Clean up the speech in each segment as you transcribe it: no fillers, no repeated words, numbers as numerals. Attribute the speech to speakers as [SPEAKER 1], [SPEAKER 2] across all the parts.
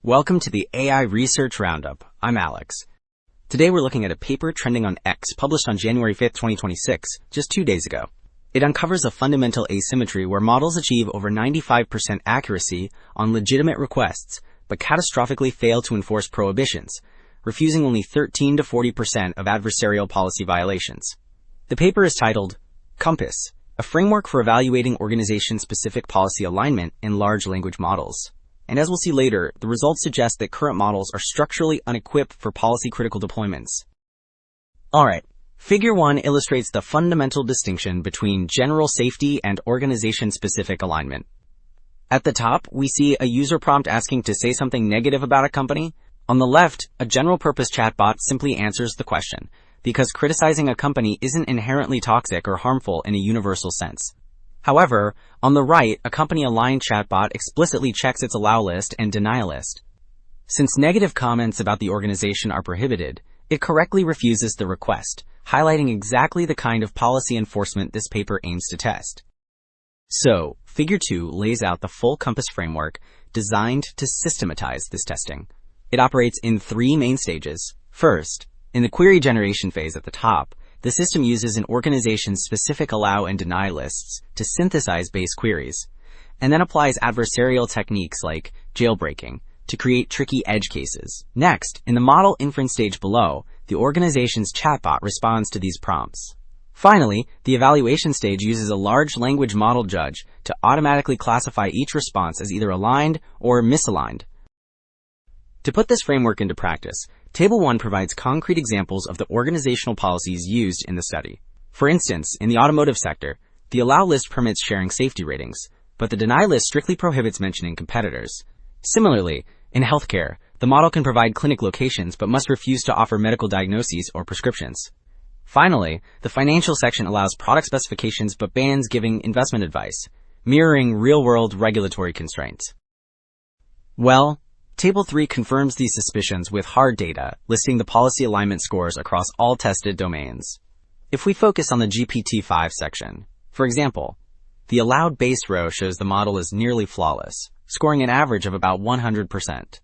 [SPEAKER 1] Welcome to the AI Research Roundup. I'm Alex. Today we're looking at a paper trending on X published on January 5th, 2026, just 2 days ago. It uncovers a fundamental asymmetry where models achieve over 95% accuracy on legitimate requests, but catastrophically fail to enforce prohibitions, refusing only 13 to 40% of adversarial policy violations. The paper is titled Compass, a framework for evaluating organization-specific policy alignment in large language models. And as we'll see later, the results suggest that current models are structurally unequipped for policy-critical deployments. Alright, Figure 1 illustrates the fundamental distinction between general safety and organization-specific alignment. At the top, we see a user prompt asking to say something negative about a company. On the left, a general-purpose chatbot simply answers the question, because criticizing a company isn't inherently toxic or harmful in a universal sense. However, on the right, a company-aligned chatbot explicitly checks its allow list and deny list. Since negative comments about the organization are prohibited, it correctly refuses the request, highlighting exactly the kind of policy enforcement this paper aims to test. So, Figure 2 lays out the full Compass framework designed to systematize this testing. It operates in 3 main stages. First, in the query generation phase at the top, the system uses an organization's specific allow and deny lists to synthesize base queries, and then applies adversarial techniques like jailbreaking to create tricky edge cases. Next, in the model inference stage below, the organization's chatbot responds to these prompts. Finally, the evaluation stage uses a large language model judge to automatically classify each response as either aligned or misaligned. To put this framework into practice, Table 1 provides concrete examples of the organizational policies used in the study. For instance, in the automotive sector, the allow list permits sharing safety ratings, but the deny list strictly prohibits mentioning competitors. Similarly, in healthcare, the model can provide clinic locations but must refuse to offer medical diagnoses or prescriptions. Finally, the financial section allows product specifications but bans giving investment advice, mirroring real-world regulatory constraints. Well, Table 3 confirms these suspicions with hard data, listing the policy alignment scores across all tested domains. If we focus on the GPT-5 section, for example, the allowed base row shows the model is nearly flawless, scoring an average of about 100%.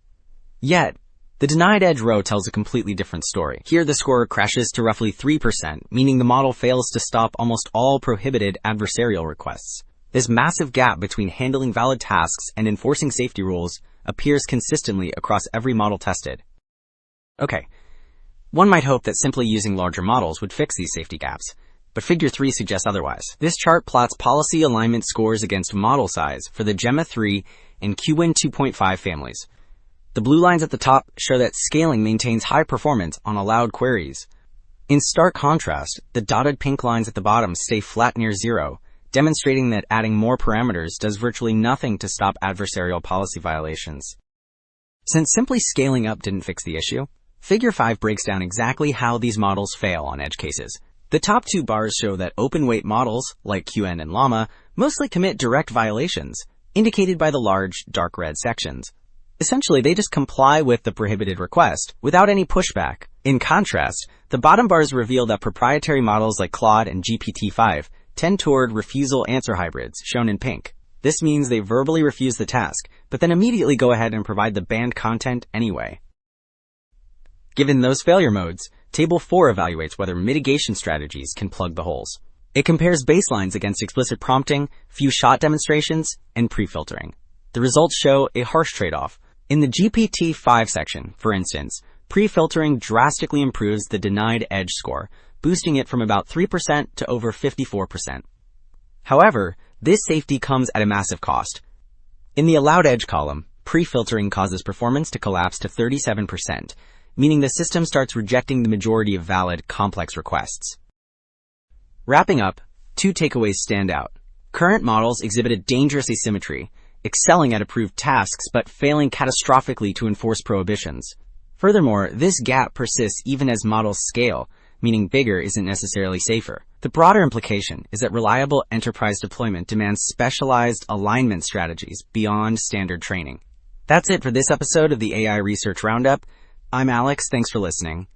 [SPEAKER 1] Yet, the denied edge row tells a completely different story. Here the score crashes to roughly 3%, meaning the model fails to stop almost all prohibited adversarial requests. This massive gap between handling valid tasks and enforcing safety rules appears consistently across every model tested. Okay, one might hope that simply using larger models would fix these safety gaps, but Figure 3 suggests otherwise. This chart plots policy alignment scores against model size for the Gemma 3 and QWin 2.5 families. The blue lines at the top show that scaling maintains high performance on allowed queries. In stark contrast, the dotted pink lines at the bottom stay flat near zero, demonstrating that adding more parameters does virtually nothing to stop adversarial policy violations. Since simply scaling up didn't fix the issue, Figure 5 breaks down exactly how these models fail on edge cases. The top 2 bars show that open-weight models, like QN and Llama, mostly commit direct violations, indicated by the large, dark red sections. Essentially, they just comply with the prohibited request, without any pushback. In contrast, the bottom bars reveal that proprietary models like Claude and GPT-5 tend toward refusal-answer hybrids, shown in pink. This means they verbally refuse the task, but then immediately go ahead and provide the banned content anyway. Given those failure modes, Table 4 evaluates whether mitigation strategies can plug the holes. It compares baselines against explicit prompting, few-shot demonstrations, and pre-filtering. The results show a harsh trade-off. In the GPT-5 section, for instance, pre-filtering drastically improves the denied edge score, boosting it from about 3% to over 54%. However, this safety comes at a massive cost. In the allowed edge column, pre-filtering causes performance to collapse to 37%, meaning the system starts rejecting the majority of valid, complex requests. Wrapping up, 2 takeaways stand out. Current models exhibit a dangerous asymmetry, excelling at approved tasks but failing catastrophically to enforce prohibitions. Furthermore, this gap persists even as models scale, meaning bigger isn't necessarily safer. The broader implication is that reliable enterprise deployment demands specialized alignment strategies beyond standard training. That's it for this episode of the AI Research Roundup. I'm Alex, thanks for listening.